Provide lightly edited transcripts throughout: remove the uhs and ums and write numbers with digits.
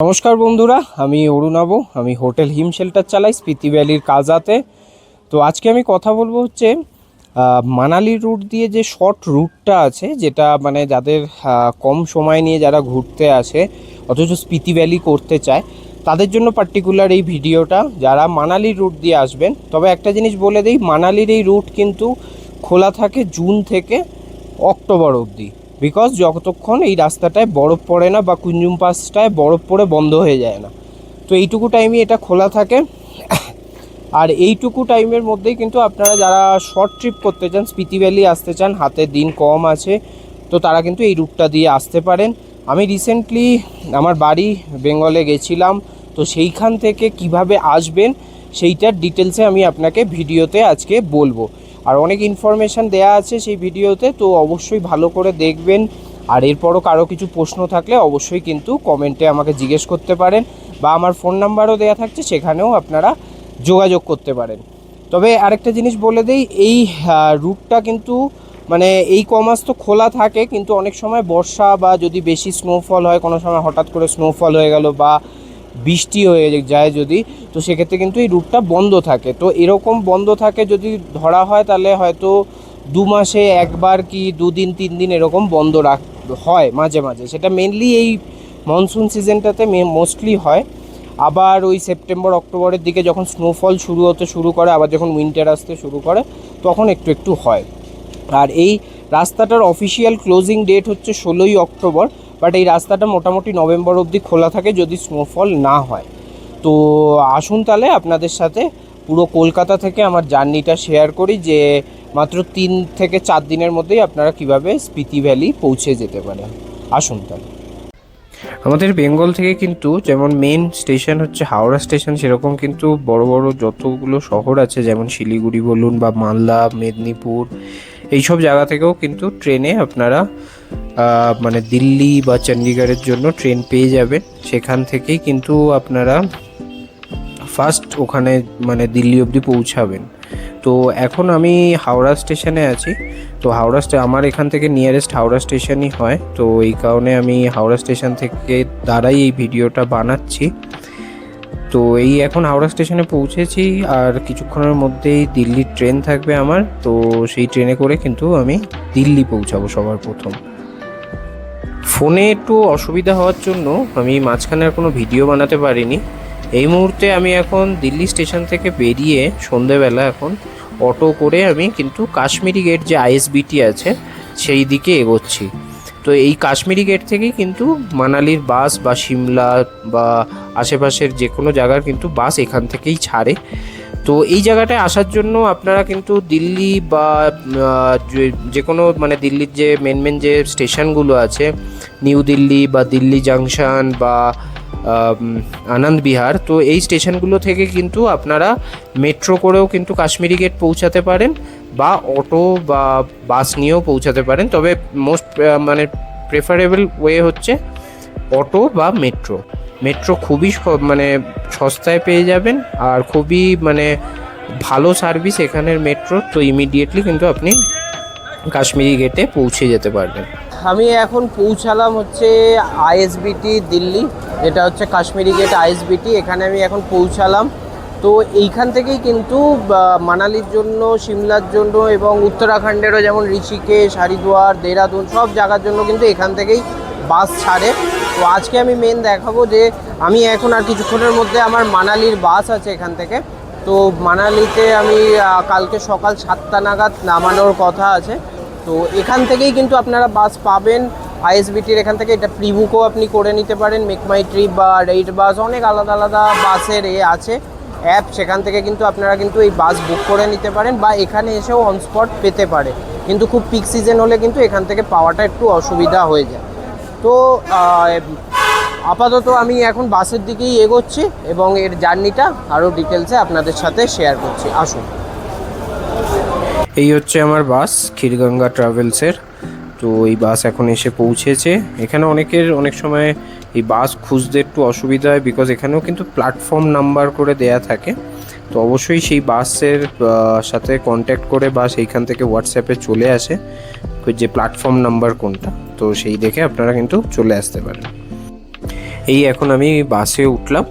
নমস্কার বন্ধুরা, আমি অরুণাব। আমি হোটেল হিম শেল্টার চালাই স্পিতি ভ্যালির কাজাতে। তো আজকে আমি কথা বলবো হচ্ছে মানালি রুট দিয়ে যে শর্ট রুটটা আছে, যেটা মানে যাদের কম সময় নিয়ে যারা ঘুরতে আসে অথচ স্পিতি ভ্যালি করতে চায় তাদের জন্য পার্টিকুলার এই ভিডিওটা। যারা মানালির রুট দিয়ে আসবেন, তবে একটা জিনিস বলে দিই, মানালির এই রুট কিন্তু খোলা থাকে জুন থেকে অক্টোবর অবধি। বিকজ যতক্ষণ এই রাস্তাটায় বরফ পড়ে না বা কুঞ্জুম পাসটায় বরফ পড়ে বন্ধ হয়ে যায় না, তো এইটুকু টাইমই এটা খোলা থাকে। আর এইটুকু টাইমের মধ্যেই কিন্তু আপনারা যারা শর্ট ট্রিপ করতে চান, স্পিতি ভ্যালি আসতে চান, হাতে দিন কম আছে, তো তারা কিন্তু এই রুটটা দিয়ে আসতে পারেন। আমি রিসেন্টলি আমার বাড়ি বেঙ্গলে গেছিলাম, তো সেইখান থেকে কিভাবে আসবেন সেইটার ডিটেলসে আমি আপনাকে ভিডিওতে আজকে বলবো। আর অনেক ইনফরমেশান দেয়া আছে সেই ভিডিওতে, তো অবশ্যই ভালো করে দেখবেন। আর এরপরও কারো কিছু প্রশ্ন থাকলে অবশ্যই কিন্তু কমেন্টে আমাকে জিজ্ঞেস করতে পারেন, বা আমার ফোন নাম্বারও দেয়া থাকছে, সেখানেও আপনারা যোগাযোগ করতে পারেন। তবে আরেকটা জিনিস বলে দিই, এই রুটটা কিন্তু মানে এই কমাস তো খোলা থাকে, কিন্তু অনেক সময় বর্ষা বা যদি বেশি স্নোফল হয়, কোনো সময় হঠাৎ করে স্নোফল হয়ে গেল বা বৃষ্টি হয়ে যায় যদি, তো সেক্ষেত্রে কিন্তু এই রুটটা বন্ধ থাকে। তো এরকম বন্ধ থাকে যদি ধরা হয়, তাহলে হয়তো 2 মাসে একবার কি 2 দিন 3 দিন এরকম বন্ধ হয় মাঝে মাঝে। সেটা মেনলি এই মনসুন সিজনটাতে মোস্টলি হয়। আবার ওই সেপ্টেম্বর অক্টোবরের দিকে যখন স্নোফল হতে শুরু করে, আবার যখন উইন্টার আসতে শুরু করে, তখন একটু একটু হয়। আর এই রাস্তাটার অফিসিয়াল ক্লোজিং ডেট হচ্ছে 16ই অক্টোবর, বাট এই রাস্তাটা মোটামুটি নভেম্বর অবধি খোলা থাকে যদি স্নোফল না হয়। তো আসুন তাহলে আপনাদের সাথে পুরো কলকাতা থেকে আমার জার্নিটা শেয়ার করি, যে মাত্র 3 থেকে 4 দিনের মধ্যেই আপনারা কিভাবে স্পিতি ভ্যালি পৌঁছে যেতে পারেন। আসুন তাহলে। আমাদের বেঙ্গল থেকে কিন্তু যেমন মেন স্টেশন হচ্ছে হাওড়া স্টেশন, সেরকম কিন্তু বড় বড় যতগুলো শহর আছে, যেমন শিলিগুড়ি বলুন বা মালদা, মেদিনীপুর, এইসব জায়গা থেকেও কিন্তু ট্রেনে আপনারা মানে দিল্লি বা চণ্ডীগড়ের জন্য ট্রেন পেয়ে যাবেন। সেখান থেকেই কিন্তু আপনারা ফার্স্ট ওখানে মানে দিল্লি অবধি পৌঁছাবেন। তো এখন আমি হাওড়া স্টেশনে আছি। তো আমার এখান থেকে নিয়ারেস্ট হাওড়া স্টেশনই হয়, তো এই কারণে আমি হাওড়া স্টেশন থেকে দাঁড়াই এই ভিডিওটা বানাচ্ছি। তো এই এখন হাওড়া স্টেশনে পৌঁছেছি, আর কিছুক্ষণের মধ্যেই দিল্লির ট্রেন থাকবে আমার। তো সেই ট্রেনে করে কিন্তু আমি দিল্লি পৌঁছাবো সবার প্রথম। ফোনে একটু অসুবিধা হওয়ার জন্য আমি মাঝখানে আর কোনো ভিডিও বানাতে পারিনি। এই মুহূর্তে আমি এখন দিল্লি স্টেশন থেকে বেরিয়ে সন্ধেবেলা এখন অটো করে আমি কিন্তু কাশ্মীরি গেট যে আইএসবিটি আছে সেই দিকে এগোচ্ছি। তো এই কাশ্মীরি গেট থেকেই কিন্তু মানালির বাস বা সিমলা বা আশেপাশের যে কোনো জায়গার কিন্তু বাস এখান থেকেই ছাড়ে। তো এই জায়গাটায় আসার জন্য আপনারা কিন্তু দিল্লি বা যে কোনো মানে দিল্লির যে মেন যে স্টেশনগুলো আছে, নিউ দিল্লি বা দিল্লি জাংশন বা আনন্দ বিহার, তো এই স্টেশনগুলো থেকে কিন্তু আপনারা মেট্রো করেও কিন্তু কাশ্মীরি গেট পৌঁছাতে পারেন, বা অটো বা বাস নিয়েও পৌঁছাতে পারেন। তবে মোস্ট মানে প্রেফারেবল ওয়ে হচ্ছে অটো বা মেট্রো খুবই মানে সস্তায় পেয়ে যাবেন, আর খুবই মানে ভালো সার্ভিস এখানের মেট্রো। তো ইমিডিয়েটলি কিন্তু আপনি কাশ্মীরি গেটে পৌঁছে যেতে পারবেন। আমি এখন পৌঁছালাম হচ্ছে আইএসবিটি দিল্লি, যেটা হচ্ছে কাশ্মীরি গেট আইএসবিটি, এখানে আমি এখন পৌঁছালাম। তো এইখান থেকেই কিন্তু মানালির জন্য, সিমলার জন্য এবং উত্তরাখণ্ডেরও যেমন ঋষিকেশ, হরিদ্বার, দেহরাদুন সব জায়গার জন্য কিন্তু এখান থেকেই বাস ছাড়ে। তো আজকে আমি মেন দেখাবো যে আমি এখন আর কিছুক্ষণের মধ্যে আমার মানালির বাস আছে এখান থেকে। তো মানালিতে আমি কালকে সকাল 7টা নাগাদ নামানোর কথা আছে। তো এখান থেকেই কিন্তু আপনারা বাস পাবেন আইএসবিটির এখান থেকে। এটা প্রি বুকও আপনি করে নিতে পারেন, মেক মাই ট্রিপ বা রেড বাস, অনেক আলাদা আলাদা বাসের আছে অ্যাপ, সেখান থেকে কিন্তু আপনারা কিন্তু এই বাস বুক করে নিতে পারেন, বা এখানে এসেও অনস্পট পেতে পারে। কিন্তু খুব পিক সিজন হলে কিন্তু এখান থেকে পাওয়াটা একটু অসুবিধা হয়ে যায়। তো আপাতত আমি এখন বাসের দিকেই এগোচ্ছি এবং এর জার্নিটা আরও ডিটেলসে আপনাদের সাথে শেয়ার করছি। আসুন। এই হচ্ছে আমার বাস, ক্ষীরগঙ্গা ট্রাভেলসের। তো এই বাস এখন এসে পৌঁছেছে। এখানে অনেক সময় এই বাস খুঁজতে একটু অসুবিধা হয়, বিকজ এখানেও কিন্তু প্ল্যাটফর্ম নাম্বার করে দেয়া থাকে। তো অবশ্যই সেই বাসের সাথে কন্ট্যাক্ট করে বা সেইখান থেকে হোয়াটসঅ্যাপে চলে আসে যে প্ল্যাটফর্ম নাম্বার কোনটা, তো সেই দেখে আপনারা কিন্তু চলে আসতে পারেন। এই এখন আমি বাসে উঠলাম,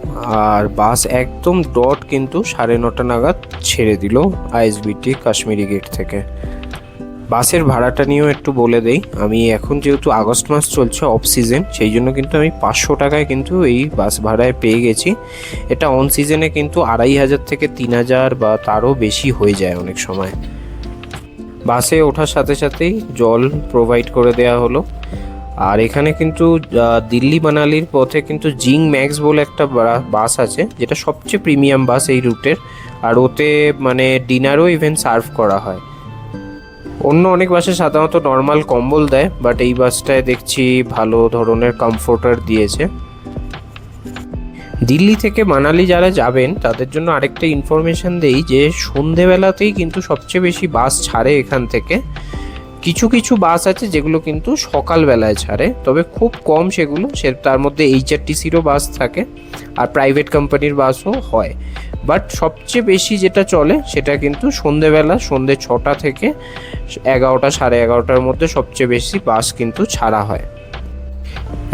আর বাস একদম ডট কিন্তু 9:30 নাগাদ ছেড়ে দিল আইএসবিটি কাশ্মীরি গেট থেকে। বাসের ভাড়াটা নিয়েও একটু বলে দেই, আমি এখন যেহেতু আগস্ট মাস চলছে অফ সিজন, সেই জন্য কিন্তু আমি 500 টাকায় কিন্তু এই বাস ভাড়ায় পেয়ে গেছি। এটা অন সিজনে কিন্তু 2500 থেকে 3000 বা তারও বেশি হয়ে যায় অনেক সময়। বাসে ওঠার সাথে সাথেই জল প্রোভাইড করে দেওয়া হলো। আর এখানে কিন্তু দিল্লি মানালির পথে কিন্তু জিং ম্যাক্স বলে একটা বাস আছে, যেটা সবচেয়ে প্রিমিয়াম বাস এই রুটের। আর ওতে মানে ডিনারও ইভেন সার্ভ করা হয়। অন্য অনেক বাসে সাধারণত নর্মাল কম্বল দেয়, বাট এই বাসটায় দেখছি ভালো ধরনের কমফোর্টার দিয়েছে। দিল্লি থেকে মানালি যারা যাবেন তাদের জন্য আরেকটা ইনফরমেশন দেই যে সন্ধেবেলাতেই কিন্তু সবচেয়ে বেশি বাস ছাড়ে এখান থেকে। কিছু কিছু বাস আছে যেগুলো কিন্তু সকালবেলায় ছাড়ে, তবে খুব কম সেগুলো। তার মধ্যে HRTCরও বাস থাকে আর প্রাইভেট কোম্পানির বাসও হয়, বাট সবচেয়ে বেশি যেটা চলে সেটা কিন্তু সন্ধেবেলা, সন্ধে 6টা থেকে 11টা, 11:30টার মধ্যে সবচেয়ে বেশি বাস কিন্তু ছাড়া হয়।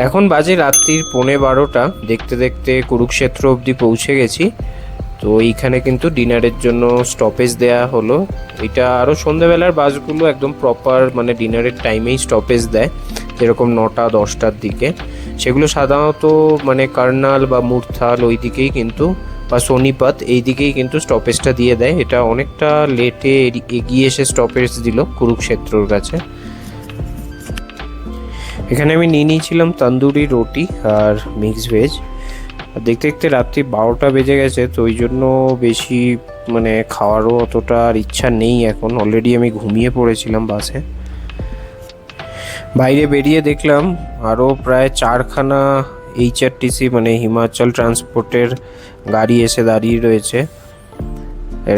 এখন বাজে রাত্রির 11:15। দেখতে দেখতে কুরুক্ষেত্র অবধি পৌঁছে গেছি। তো এইখানে কিন্তু ডিনারের জন্য স্টপেজ দেয়া হলো। এটা আরও সন্ধ্যেবেলার বাসগুলো একদম প্রপার মানে ডিনারের টাইমেই স্টপেজ দেয়, যেরকম 9টা 10টার দিকে। সেগুলো সাধারণত মানে কার্নাল বা মুরথাল ওই দিকেই কিন্তু, বা সোনিপত এই দিকেই কিন্তু স্টপেজটা দিয়ে দেয়। এটা অনেকটা লেটে এগিয়ে এসে স্টপেজ দিল কুরুক্ষেত্রর কাছে। এখানে আমি নিয়ে নিয়েছিলাম তন্দুরি রুটি আর মিক্স ভেজ। দেখতে দেখতে রাত্রি 12টা বেজে গেছে, তো ওই জন্য বেশি মানে খাওয়ারও অতটা আর ইচ্ছা নেই এখন। অলরেডি আমি ঘুমিয়ে পড়েছিলাম বাসে। বাইরে বেরিয়ে দেখলাম আরও প্রায় 4খানা HRTC মানে হিমাচল ট্রান্সপোর্টের গাড়ি এসে দাঁড়িয়ে রয়েছে।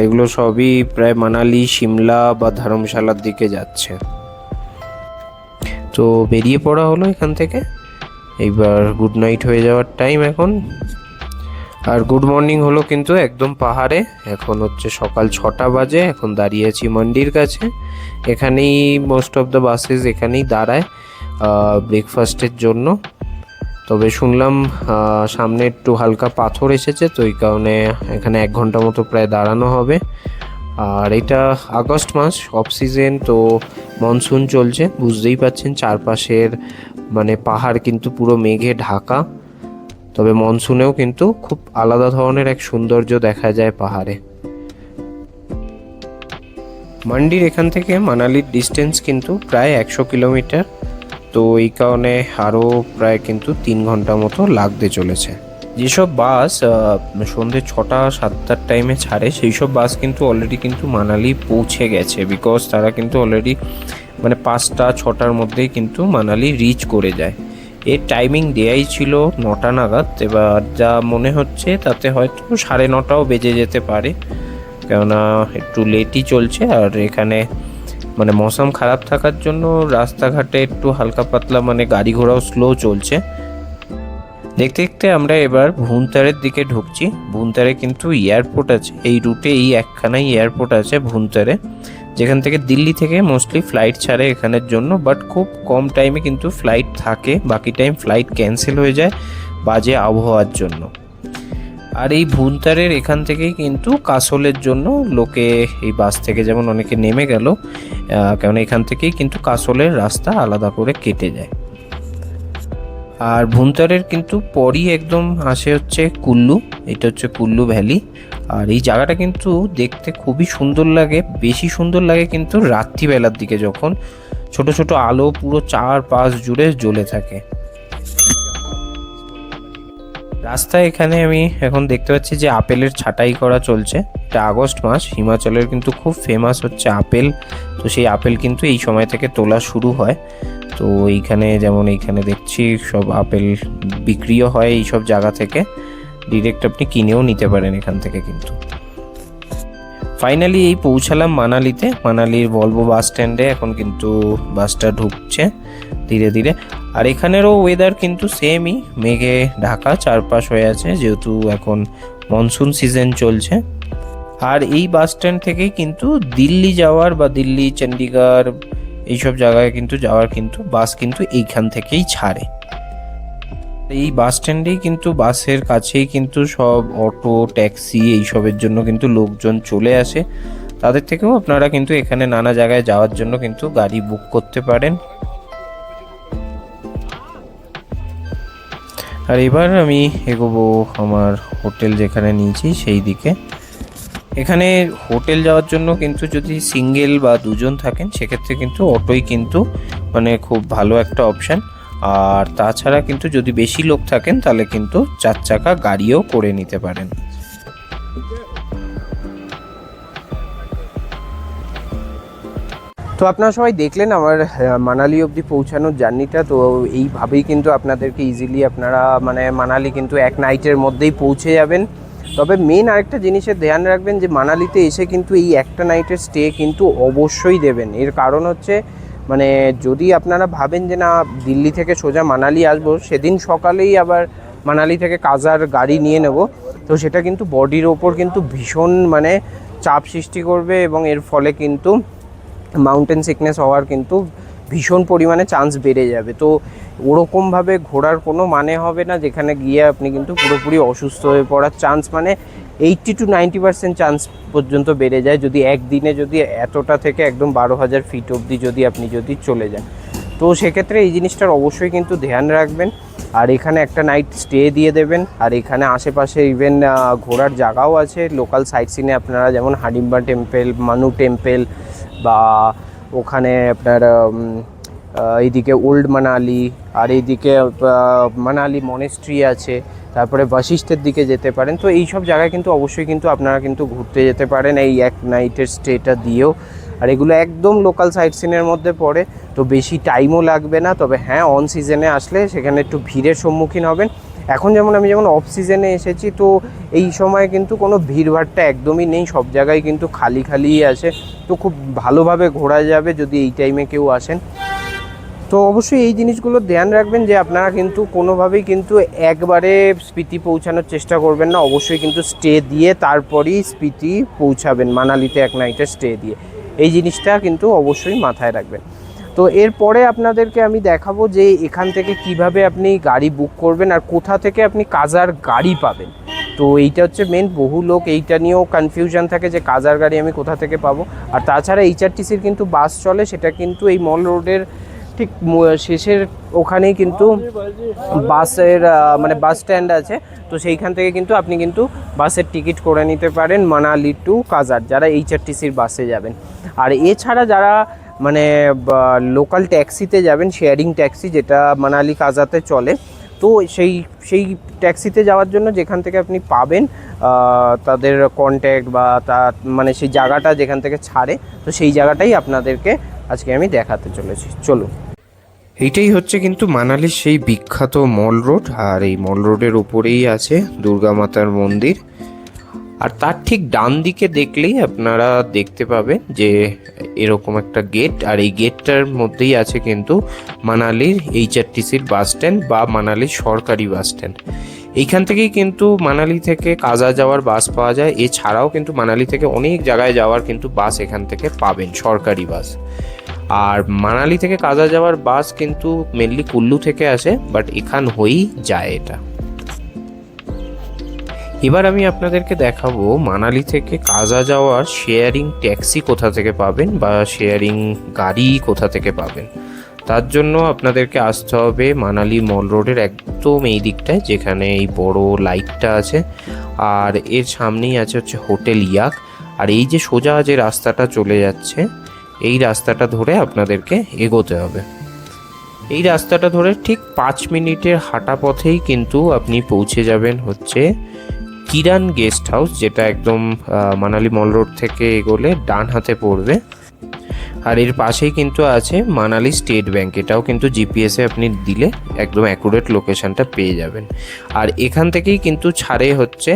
এগুলো সবই প্রায় মানালি, সিমলা বা ধর্মশালার দিকে যাচ্ছে। তো বেরিয়ে পড়া হলো এখান থেকে। এইবার গুড নাইট হয়ে যাওয়ার টাইম এখন। আর গুড মর্নিং হলো কিন্তু একদম পাহাড়ে। এখন হচ্ছে সকাল 6টা বাজে। এখন দাঁড়িয়ে আছি মন্ডির কাছে। এখানেই মোস্ট অফ দ্য বাসেস এখানেই দাঁড়ায় ব্রেকফাস্টের জন্য। তবে শুনলাম সামনে একটু হালকা পাথর এসেছে, তো এই কারণে এখানে 1 ঘন্টা মতো প্রায় দাঁড়ানো হবে। আর এটা আগস্ট মাস, অফ সিজন, তো মনসুন চলছে। বুঝতেই পাচ্ছেন চারপাশের মানে পাহাড় কিন্তু পুরো মেঘে ঢাকা। তবে মনসুনেও কিন্তু খুব আলাদা ধরনের এক সৌন্দর্য দেখা যায় পাহাড়ে। মান্ডির এখান থেকে মানালির ডিস্টেন্স কিন্তু প্রায় 100 কিলোমিটার। তো এই কারণে আরও প্রায় কিন্তু 3 ঘন্টা মতো লাগতে চলেছে। যেসব বাস সন্ধ্যে 6টা 7টার টাইমে ছাড়ে, সেই সব বাস কিন্তু অলরেডি কিন্তু মানালি পৌঁছে গেছে, বিকজ তারা কিন্তু অলরেডি মানে 5টা 6টার মধ্যেই কিন্তু মানালি রিচ করে যায়। এর টাইমিং দেয়াই ছিল 9টা নাগাদ। এবার যা মনে হচ্ছে তাতে হয়তো 9:30টাও বেজে যেতে পারে, কেননা একটু লেটই চলছে। আর এখানে মানে মৌসুম খারাপ থাকার জন্য রাস্তাঘাটে একটু হালকা পাতলা মানে গাড়ি ঘোড়াও স্লো চলছে। দেখতে দেখতে আমরা এবার ভুন্তারের দিকে ঢুকছি। ভুন্তারে কিন্তু এয়ারপোর্ট আছে, এই রুটে এই একখানাই এয়ারপোর্ট আছে ভুন্তারে, যেখান থেকে দিল্লি থেকে মোস্টলি ফ্লাইট ছাড়ে এখানের জন্য। বাট খুব কম টাইমে কিন্তু ফ্লাইট থাকে, বাকি টাইম ফ্লাইট ক্যান্সেল হয়ে যায় বাজে আবহাওয়ার জন্য। আর এই ভুন্তারের এখান থেকেই কিন্তু কাসলের জন্য লোকে এই বাস থেকে যেমন অনেকে নেমে গেল, কেননা এখান থেকেই কিন্তু কাসলের রাস্তা আলাদা করে কেটে যায়। আর ভুন্তারের কিন্তু পরই একদম আসে হচ্ছে কুল্লু। এটা হচ্ছে কুল্লু ভ্যালি। আর এই জায়গাটা কিন্তু দেখতে খুবই সুন্দর লাগে। বেশি সুন্দর লাগে কিন্তু রাত্রিবেলার দিকে, যখন ছোট ছোট আলো পুরো চারপাশ জুড়ে জ্বলে থাকে। রাস্তায় এখানে আমি এখন দেখতে পাচ্ছি যে আপেলের ছাঁটাই করা চলছে। এটা আগস্ট মাস, হিমাচলের কিন্তু খুব ফেমাস হচ্ছে আপেল। তো সেই আপেল কিন্তু এই সময় থেকে তোলা শুরু হয়। তো এইখানে যেমন এইখানে দেখছি সব আপেল বিক্রিও হয় এই সব জায়গা থেকে। ডিরেক্ট আপনি কিনেও নিতে পারেন এখান থেকে কিন্তু। ফাইনালি এই পৌঁছালাম মানালিতে। মানালির ভলভো বাস স্ট্যান্ডে এখন কিন্তু বাসটা ঢুকছে ধীরে ধীরে। আর এখানেরও ওয়েদার কিন্তু সেমই, মেঘে ঢাকা চারপাশ হয়ে আছে, যেহেতু এখন মনসুন সিজন চলছে। আর এই বাস স্ট্যান্ড থেকেই কিন্তু দিল্লি যাওয়ার বা দিল্লি, চণ্ডীগড় এইসব জায়গায় কিন্তু যাওয়ার কিন্তু বাস কিন্তু এইখান থেকেই ছাড়ে। এই বাস স্ট্যান্ডেই কিন্তু বাসের কাছেই কিন্তু সব অটো ট্যাক্সি এইসবের জন্য কিন্তু লোকজন চলে আসে। তাদের থেকেও আপনারা কিন্তু এখানে নানা জায়গায় যাওয়ার জন্য কিন্তু গাড়ি বুক করতে পারেন। আর এবার আমি এগোবো আমার হোটেল যেখানে নিয়েছি সেই দিকে। এখানে হোটেল যাওয়ার জন্য কিন্তু যদি সিঙ্গেল বা দুজন থাকেন সেক্ষেত্রে কিন্তু অটোই কিন্তু মানে খুব ভালো একটা অপশান। আর তাছাড়া কিন্তু যদি বেশি লোক থাকেন তাহলে কিন্তু 4 চাকা গাড়িও করে নিতে পারেন। তো আপনারা সবাই দেখলেন আমার মানালি অবধি পৌঁছানোর জার্নিটা। তো এইভাবেই কিন্তু আপনাদেরকে ইজিলি আপনারা মানে মানালি কিন্তু এক নাইটের মধ্যেই পৌঁছে যাবেন। তবে মেন আরেকটা জিনিসের ধ্যান রাখবেন যে মানালিতে এসে কিন্তু এই একটা নাইটের স্টে কিন্তু অবশ্যই দেবেন। এর কারণ হচ্ছে মানে যদি আপনারা ভাবেন যে না দিল্লি থেকে সোজা মানালি আসবো, সেদিন সকালেই আবার মানালি থেকে কাজার গাড়ি নিয়ে নেব, তো সেটা কিন্তু বডির ওপর কিন্তু ভীষণ মানে চাপ সৃষ্টি করবে এবং এর ফলে কিন্তু মাউন্টেন সিকনেস হওয়ার কিন্তু ভীষণ পরিমাণে চান্স বেড়ে যাবে। তো ওরকমভাবে ঘোরার কোনো মানে হবে না, যেখানে গিয়ে আপনি কিন্তু পুরোপুরি অসুস্থ হয়ে পড়ার চান্স মানে 80 to 90% চান্স পর্যন্ত বেড়ে যায় যদি একদিনে যদি এতটা থেকে একদম 12,000 ফিট অবধি যদি চলে যান। তো সেক্ষেত্রে এই জিনিসটার অবশ্যই কিন্তু ধ্যান রাখবেন। আর এখানে একটা নাইট স্টে দিয়ে দেবেন। আর এখানে আশেপাশে ইভেন ঘোরার জায়গাও আছে লোকাল সাইট সিনে, আপনারা যেমন হাডিম্বা টেম্পল, মানু টেম্পল, বা ওখানে আপনার এইদিকে ওল্ড মানালি, আর এইদিকে মানালি মনেস্ট্রি আছে, তারপরে বশিষ্ঠের দিকে যেতে পারেন। তো এই সব জায়গায় কিন্তু অবশ্যই কিন্তু আপনারা কিন্তু ঘুরতে যেতে পারেন এই এক নাইটের স্টেটা দিয়েও। আর এগুলো একদম লোকাল সাইট সিনের মধ্যে পড়ে, তো বেশি টাইমও লাগবে না। তবে হ্যাঁ, অন সিজনে আসলে সেখানে একটু ভিড়ের সম্মুখীন হবেন। এখন আমি যেমন অফ সিজনে এসেছি, তো এই সময় কিন্তু কোনো ভিড়ভাড়টা একদমই নেই, সব জায়গায় কিন্তু খালি খালিই আছে। তো খুব ভালোভাবে ঘোরা যাবে যদি এই টাইমে কেউ আসেন। তো অবশ্যই এই জিনিসগুলো ধ্যান রাখবেন যে আপনারা কিন্তু কোনোভাবেই কিন্তু একবারে স্পিতি পৌঁছানোর চেষ্টা করবেন না, অবশ্যই কিন্তু স্টে দিয়ে তারপরেই স্পিতি পৌঁছাবেন, মানালিতে এক নাইটের স্টে দিয়ে। এই জিনিসটা কিন্তু অবশ্যই মাথায় রাখবেন। তো এরপরে আপনাদেরকে আমি দেখাবো যে এখান থেকে কিভাবে আপনি গাড়ি বুক করবেন আর কোথা থেকে আপনি কাজার গাড়ি পাবেন। তো এইটা হচ্ছে মেন, বহু লোক এইটা নিয়েও কনফিউশন থাকে যে কাজার গাড়ি আমি কোথা থেকে পাবো। আর তাছাড়া HRTCর কিন্তু বাস চলে, সেটা কিন্তু এই মল রোডের ঠিক শেষের ওখানেই কিন্তু বাসের মানে বাস স্ট্যান্ড আছে। তো সেইখান থেকে কিন্তু আপনি কিন্তু বাসের টিকিট করে নিতে পারেন মানালি টু কাজার, যারা HRTCর বাসে যাবেন। আর এছাড়া যারা মানে লোকাল ট্যাক্সিতে যাবেন, শেয়ারিং ট্যাক্সি যেটা মানালি কাজাতে চলে, তো সেই ট্যাক্সিতে যাওয়ার জন্য যেখান থেকে আপনি পাবেন তাদের কন্ট্যাক্ট বা তার মানে সেই জায়গাটা যেখান থেকে ছাড়ে, তো সেই জায়গাটাই আপনাদেরকে আজকে আমি দেখাতে চলেছি। চলুন। এইটাই হচ্ছে কিন্তু মানালির সেই বিখ্যাত মল রোড, আর এই মল রোডের উপরেই আছে দুর্গা মাতার মন্দির। আর তার ঠিক ডান দিকে দেখলেই আপনারা দেখতে পাবেন যে এরকম একটা গেট, আর এই গেটটার মধ্যেই আছে কিন্তু মানালির HRTCর বাস স্ট্যান্ড বা মানালির সরকারি বাস স্ট্যান্ড। এইখান থেকেই কিন্তু মানালি থেকে কাজা যাওয়ার বাস পাওয়া যায়। এছাড়াও কিন্তু মানালি থেকে অনেক জায়গায় যাওয়ার কিন্তু বাস এখান থেকে পাবেন, সরকারি বাস। আর মানালি থেকে কাজা যাওয়ার বাস কিন্তু মেনলি কুল্লু থেকে আসে, বাট এখান হয়েই যায় এটা। এবার আমি আপনাদেরকে দেখাবো মানালি থেকে কাজা যাওয়ার শেয়ারিং ট্যাক্সি কোথা থেকে পাবেন বা শেয়ারিং গাড়ি কোথা থেকে পাবেন। তার জন্য আপনাদেরকে আসতে হবে মানালি মল রোডের একদম এই দিকটায়, যেখানে এই বড় লাইটটা আছে, আর এর সামনেই আছে হচ্ছে হোটেল ইয়াক। আর এই যে সোজা যে রাস্তাটা চলে যাচ্ছে, এই রাস্তাটা ধরে আপনাদেরকে এগোতে হবে। এই রাস্তাটা ধরে ঠিক 5 মিনিটের হাঁটা পথেই কিন্তু আপনি পৌঁছে যাবেন হচ্ছে কিরান গেস্ট হাউস, যেটা একদম মানালি মল রোড থেকে এগোলে ডান হাতে পড়বে। আর এর পাশেই কিন্তু আছে মানালি স্টেট ব্যাংক, এটাও কিন্তু জিপিএসে আপনি দিলে একদম অ্যাকুরেট লোকেশনটা পেয়ে যাবেন। আর এখান থেকেই কিন্তু ছাড়ে হচ্ছে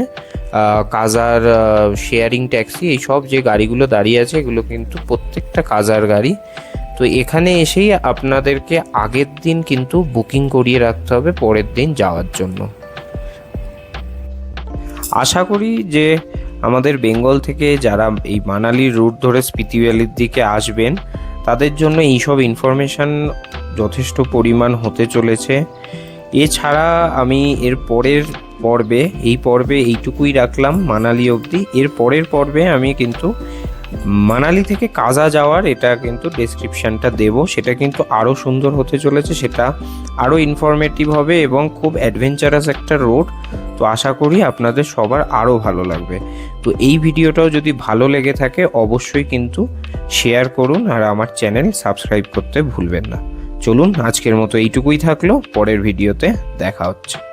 কাজার শেয়ারিং ট্যাক্সি, এই সব যে গাড়িগুলো দাঁড়িয়ে আছে এগুলো কিন্তু প্রত্যেকটা কাজার গাড়ি। তো এখানে এসেই আপনাদেরকে আগের দিন কিন্তু বুকিং করিয়ে রাখতে হবে পরের দিন যাওয়ার জন্য। আশা করি যে আমাদের বেঙ্গল থেকে যারা এই মানালির রুট ধরে স্পিতি ভ্যালির দিকে আসবেন তাদের জন্য এইসব ইনফরমেশান যথেষ্ট পরিমাণ হতে চলেছে। এছাড়া আমি এর পরের পর্বে এইটুকুই রাখলাম মানালি অবধি। এর পরের পর্বে আমি কিন্তু মানালি থেকে কাজা যাওয়ার এটা কিন্তু ডেসক্রিপশানটা দেব, সেটা কিন্তু আরও সুন্দর হতে চলেছে, সেটা আরও ইনফরমেটিভ হবে এবং খুব অ্যাডভেঞ্চারাস একটা রোড। তো আশা করি আপনাদের সবার আরও ভালো লাগবে। তো এই ভিডিওটাও যদি ভালো লেগে থাকে অবশ্যই কিন্তু শেয়ার করুন আর আমার চ্যানেল সাবস্ক্রাইব করতে ভুলবেন না। চলুন আজকের মতো এইটুকুই থাকলো, পরের ভিডিওতে দেখা হচ্ছে।